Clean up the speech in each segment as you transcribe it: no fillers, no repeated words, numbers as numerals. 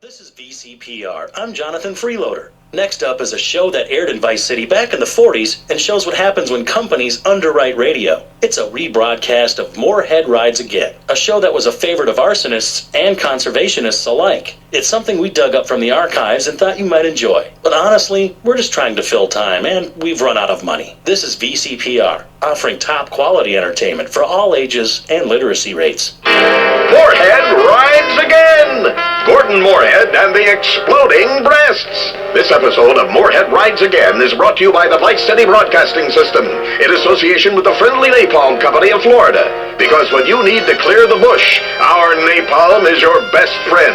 This is VCPR. I'm Jonathan Freeloader. Next up is a show that aired in Vice City back in the 40s and shows what happens when companies underwrite radio. It's a rebroadcast of Morehead Rides Again, a show that was a favorite of arsonists and conservationists alike. It's something we dug up from the archives and thought you might enjoy. But honestly, we're just trying to fill time and we've run out of money. This is VCPR, offering top quality entertainment for all ages and literacy rates. Morehead Rides Again! Gordon Morehead and the Exploding Breasts. This episode of Morehead Rides Again is brought to you by the Vice City Broadcasting System in association with the Friendly Napalm Company of Florida. Because when you need to clear the bush, our napalm is your best friend.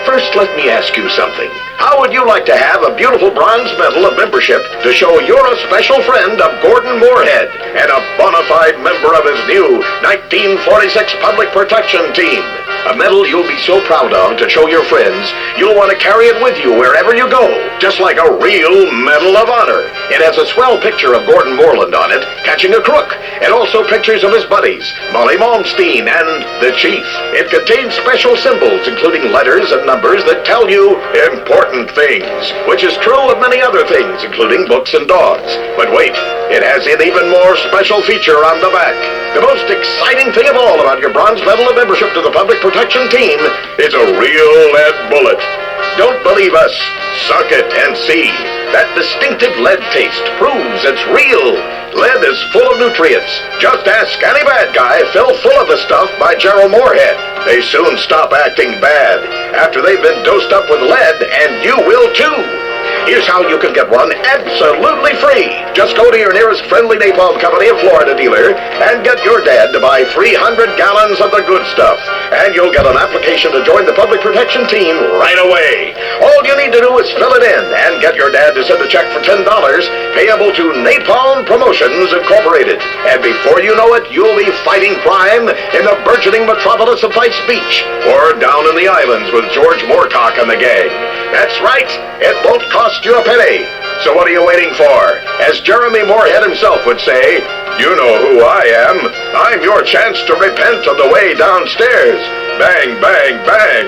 First, let me ask you something. How would you like to have a beautiful bronze medal of membership to show you're a special friend of Gordon Morehead and a bona fide member of his new 1946 Public Protection Team? A medal you'll be so proud of to show your friends, you'll want to carry it with you wherever you go, just like a real Medal of Honor. It has a swell picture of Gordon Moreland on it, catching a crook, and also pictures of his buddies, Molly Malmsteen and the Chief. It contains special symbols, including letters and numbers that tell you important things, which is true of many other things, including books and dogs. But wait, it has an even more special feature on the back. The most exciting thing of all about your bronze medal of membership to the Public Protection Team is a real lead bullet. Don't believe us? Suck it and see. That distinctive lead taste proves it's real. Lead is full of nutrients. Just ask any bad guy filled full of the stuff by Gerald Morehead. They soon stop acting bad after they've been dosed up with lead, and you will too. Here's how you can get one absolutely free. Just go to your nearest Friendly Napalm Company of Florida dealer and get your dad to buy 300 gallons of the good stuff. And you'll get an application to join the Public Protection Team right away. All you need to do is fill it in and get your dad to send a check for $10 payable to Napalm Promotions Incorporated. And before you know it, you'll be fighting crime in the burgeoning metropolis of Vice Beach or down in the islands with George Moorcock and the gang. That's right. It won't cost you a penny. So what are you waiting for? As Jeremy Morehead himself would say, you know who I am. I'm your chance to repent on the way downstairs. Bang, bang, bang.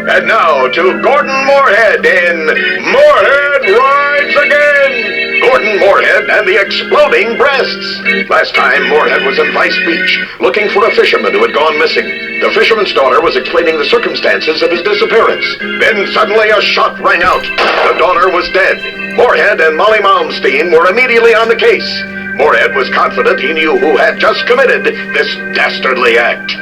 And now to Gordon Morehead in Morehead Rides Again. Gordon Morehead and the Exploding Breasts. Last time, Morehead was in Vice Beach, looking for a fisherman who had gone missing. The fisherman's daughter was explaining the circumstances of his disappearance. Then suddenly a shot rang out. The daughter was dead. Morehead and Molly Malmsteen were immediately on the case. Morehead was confident he knew who had just committed this dastardly act.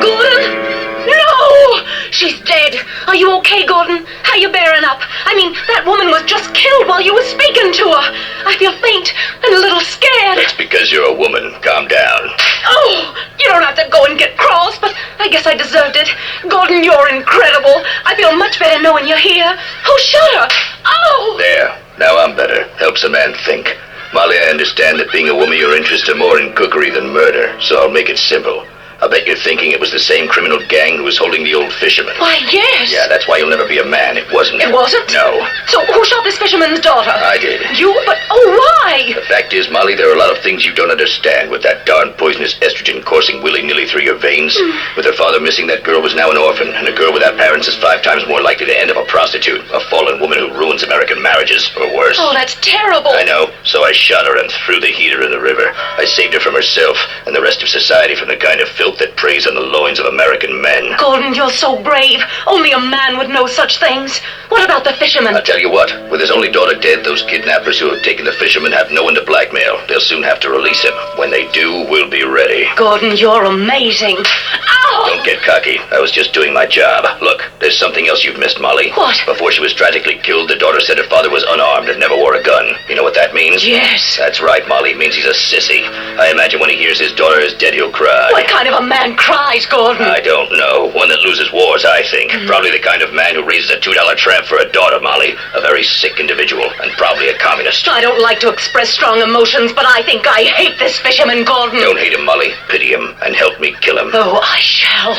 Gordon? No! She's dead. Are you okay, Gordon? How you bearing up? I mean, that woman was just killed while you were speaking to her. I feel faint and a little scared. That's because you're a woman. Calm down. Oh, you don't have to go and get cross, but I guess I deserved it. Gordon, you're incredible. I feel much better knowing you're here. Who shot her? Oh! There. Now I'm better. Helps a man think. Molly, I understand that being a woman you're interested more in cookery than murder, so I'll make it simple. I bet you're thinking it was the same criminal gang who was holding the old fisherman. Why, yes. Yeah, that's why you'll never be a man. It wasn't. It wasn't? No. So who shot this fisherman's daughter? I did. You? But, oh, why? The fact is, Molly, there are a lot of things you don't understand with that darn poisonous estrogen coursing willy-nilly through your veins. With her father missing, that girl was now an orphan, and a girl without parents is 5 times more likely to end up a prostitute, a fallen woman who ruins American marriages, or worse. Oh, that's terrible. I know. So I shot her and threw the heater in the river. I saved her from herself and the rest of society from the kind of filth that preys on the loins of American men. Gordon, you're so brave. Only a man would know such things. What about the fisherman? I'll tell you what, with his only daughter dead, those kidnappers who have taken the fisherman have no one to blackmail. They'll soon have to release him. When they do, we'll be ready. Gordon, you're amazing. Ow! Don't get cocky. I was just doing my job. Look, there's something else you've missed, Molly. What? Before she was tragically killed, the daughter said her father was unarmed and never wore a gun. You know what that means? Yes. That's right, Molly. It means he's a sissy. I imagine when he hears his daughter is dead, he'll cry. What kind of a man cries, Gordon? I don't know. One that loses wars, I think. Probably the kind of man who raises a $2 tramp for a daughter, Molly. A very sick individual, and probably a communist. I don't like to express strong emotions, but I think I hate this fisherman, Gordon. Don't hate him, Molly. Pity him, and help me kill him. Oh, I shall.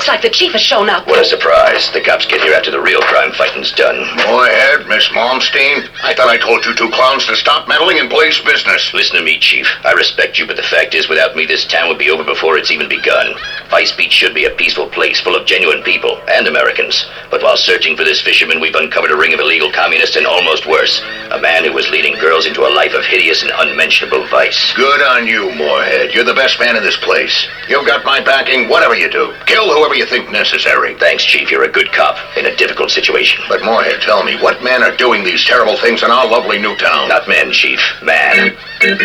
Looks like the chief has shown up. What a surprise. The cops get here after the real crime fighting's done. Morehead, Miss Malmsteen, I thought I told you two clowns to stop meddling in police business. Listen to me, Chief. I respect you, but the fact is, without me, this town would be over before it's even begun. Vice Beach should be a peaceful place full of genuine people and Americans. But while searching for this fisherman, we've uncovered a ring of illegal communists and almost worse, a man who was leading girls into a life of hideous and unmentionable vice. Good on you, Morehead. You're the best man in this place. You've got my backing, whatever you do. Kill whoever you think necessary. Thanks, Chief. You're a good cop in a difficult situation. But Morehead, tell me, what men are doing these terrible things in our lovely new town? Not men, Chief. Man.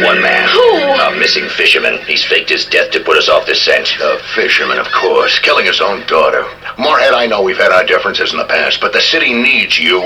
One man. Who? A missing fisherman. He's faked his death to put us off the scent. A fisherman, of course, killing his own daughter. Morehead, I know we've had our differences in the past, but the city needs you.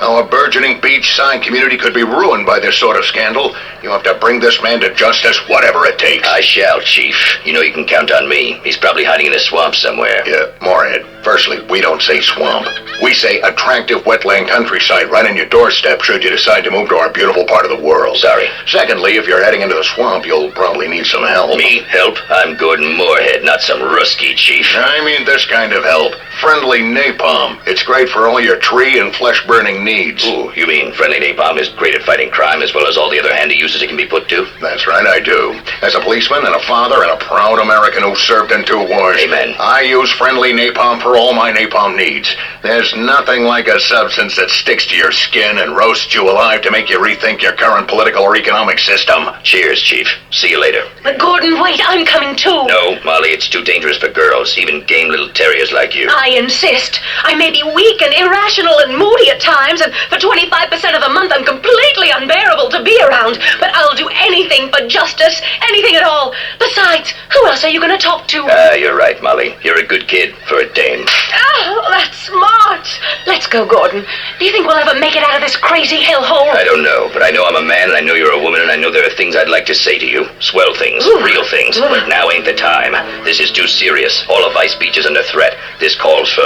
Our burgeoning beachside community could be ruined by this sort of scandal. You have to bring this man to justice, whatever it takes. I shall, Chief. You know you can count on me. He's probably hiding in a swamp somewhere. Yeah, Morehead, firstly, we don't say swamp. We say attractive wetland countryside right on your doorstep should you decide to move to our beautiful part of the world. Sorry. Secondly, if you're heading into the swamp, you'll probably need some help. Me? Help? I'm Gordon Morehead, not some rusky, Chief. I mean this kind of help. Friendly napalm. It's great for all your tree and flesh-burning needs. Ooh, you mean friendly napalm is great at fighting crime as well as all the other handy uses it can be put to? That's right, I do. As a policeman and a father and a proud American who served in 2 wars. Amen. I use friendly napalm for all my napalm needs. There's nothing like a substance that sticks to your skin and roasts you alive to make you rethink your current political or economic system. Cheers, Chief. See you later. But Gordon, wait, I'm coming too. No, Molly, it's too dangerous for girls, even game little terriers like you. I insist. I may be weak and irrational and moody at times, and for 25% of the month I'm completely unbearable to be around. But I'll do anything for justice, anything at all. Besides, who else are you going to talk to? You're right, Molly. You're a good kid for a dame. Oh, that's smart. Let's go, Gordon. Do you think we'll ever make it out of this crazy hellhole? I don't know, but I know I'm a man, and I know you're a woman, and I know there are things I'd like to say to you. Swell things, real things, but now ain't the time. This is too serious. All of Vice Beach is under threat. This calls for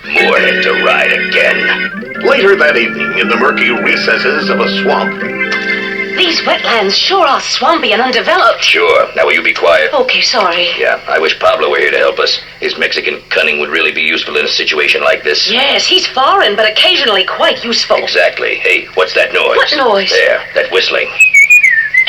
Morehead to ride again. Later that evening, in the murky recesses of a swamp. These wetlands sure are swampy and undeveloped. Sure. Now will you be quiet? Okay, sorry. Yeah, I wish Pablo were here to help us. His Mexican cunning would really be useful in a situation like this. Yes, he's foreign, but occasionally quite useful. Exactly. Hey, what's that noise? What noise? There, that whistling.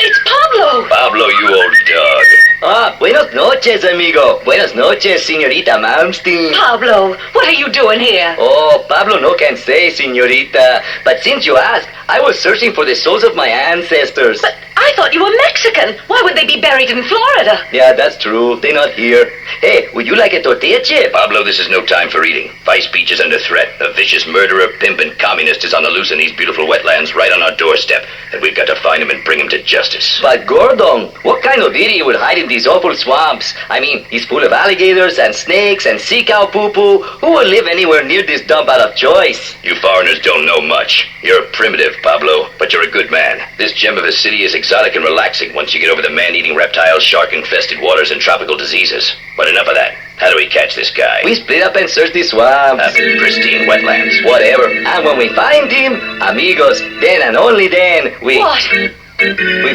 It's Pablo! Pablo, you old dog. Ah, buenas noches, amigo. Buenas noches, señorita Malmsteen. Pablo, what are you doing here? Oh, Pablo no can say, señorita. But since you ask, I was searching for the souls of my ancestors. But I thought you were Mexican. Why would they be buried in Florida? Yeah, that's true. They're not here. Hey, would you like a tortilla chip? Pablo, this is no time for eating. Vice Beach is under threat. A vicious murderer, pimp, and communist is on the loose in these beautiful wetlands right on our doorstep. And we've got to find him and bring him to justice. But Gordon, what kind of idiot would hide in these awful swamps? I mean, he's full of alligators and snakes and sea cow poo-poo. Who would live anywhere near this dump out of choice? You foreigners don't know much. You're primitive, Pablo, but you're a good man. This gem of a city is exotic and relaxing once you get over the man-eating reptiles, shark-infested waters, and tropical diseases. But enough of that. How do we catch this guy? We split up and search the swamps. Pristine wetlands. Whatever. And when we find him, amigos, then and only then, we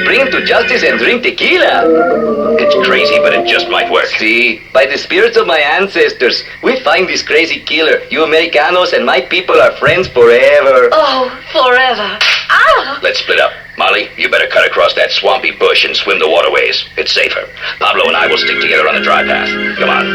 bring him to justice and drink tequila. It's crazy, but it just might work. See, by the spirits of my ancestors, we find this crazy killer. You Americanos and my people are friends forever. Oh, forever. Ah! Let's split up. Molly, you better cut across that swampy bush and swim the waterways. It's safer. Pablo and I will stick together on the dry path. Come on.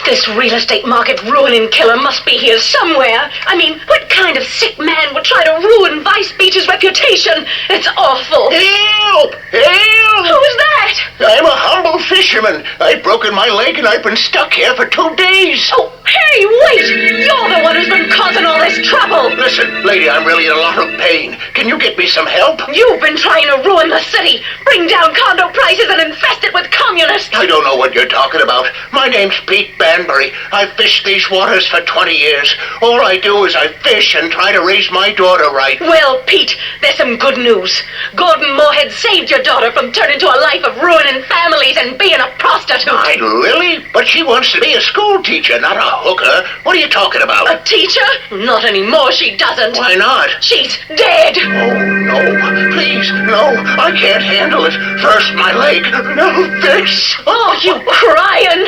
This real estate market ruining killer must be here somewhere. I mean, what kind of sick man would try to ruin Vice Beach's reputation? It's awful. Help! Help! Who's that? I'm a humble fisherman. I've broken my leg and I've been stuck here for 2 days. Oh, hey, wait! You're the one who's been causing all this trouble. Listen, lady, I'm really in a lot of pain. Can you get me some help? You've been trying to ruin the city, bring down condo prices and infest it with communists. I don't know what you're talking about. My name's Pete Banbury. I've fished these waters for 20 years. All I do is I fish and try to raise my daughter right. Well, Pete, there's some good news. Gordon Morehead saved your daughter from turning to a life of ruining families and being being a prostitute. My Lily? But she wants to be a school teacher, not a hooker. What are you talking about? A teacher? Not anymore, she doesn't. Why not? She's dead. Oh, no. Please, no. I can't handle it. First my leg, now this. Oh, you crying?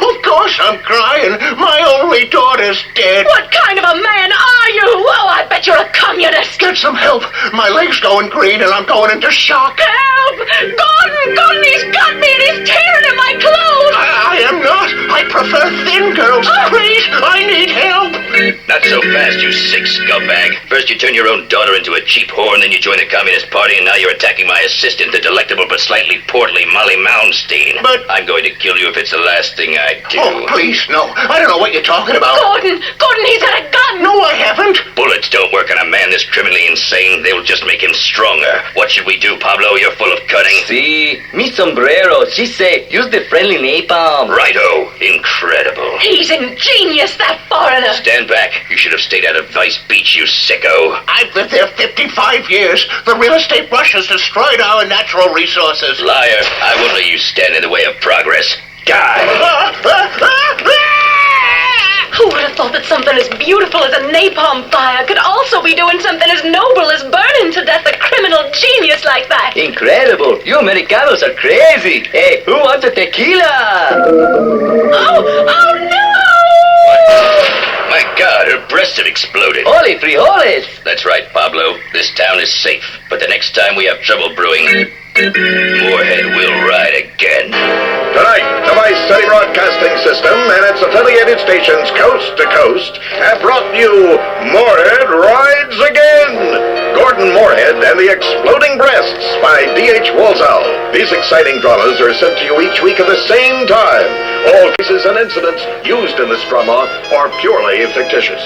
Of course I'm crying. My only daughter's dead. What kind of a man are you? Oh, I bet you're a communist. Get some help. My leg's going green and I'm going into shock. Help! Gordon, he's got me and he's tearing at my clothes. I am not. I prefer thin girls. Please, I need help. Not so fast, you sick scumbag. First you turn your own daughter into a cheap whore, and then you join the Communist Party, and now you're attacking my assistant, the delectable but slightly portly Molly Moundstein. But- I'm going to kill you if it's the last thing I do. Oh, please, no. I don't know what you're talking about. Gordon, he's got a gun. No, I haven't. Bullets don't work on a man this criminally insane. They will just make him stronger. What should we do, Pablo? You're full of cunning. See, mi sombrero. She say, use the friendly napalm. Righto. Incredible. He's ingenious, that foreigner. Stand back. You should have stayed out of Vice Beach, you sicko. I've lived there 55 years. The real estate rush has destroyed our natural resources. Liar. I won't let you stand in the way of progress. Die. Who would have thought that something as beautiful as a napalm fire could also be doing something as noble as burning to death a criminal genius like that? Incredible. You Americanos are crazy. Hey, who wants a tequila? Oh no! My God, her breasts have exploded. Holy frijoles. That's right, Pablo. This town is safe. But the next time we have trouble brewing, Morehead will ride again. Tonight, the Vice City Broadcasting System and its affiliated stations coast to coast have brought you Morehead Rides Again! Gordon Morehead and the Exploding Breasts by D.H. Walsall. These exciting dramas are sent to you each week at the same time. All cases and incidents used in this drama are purely fictitious.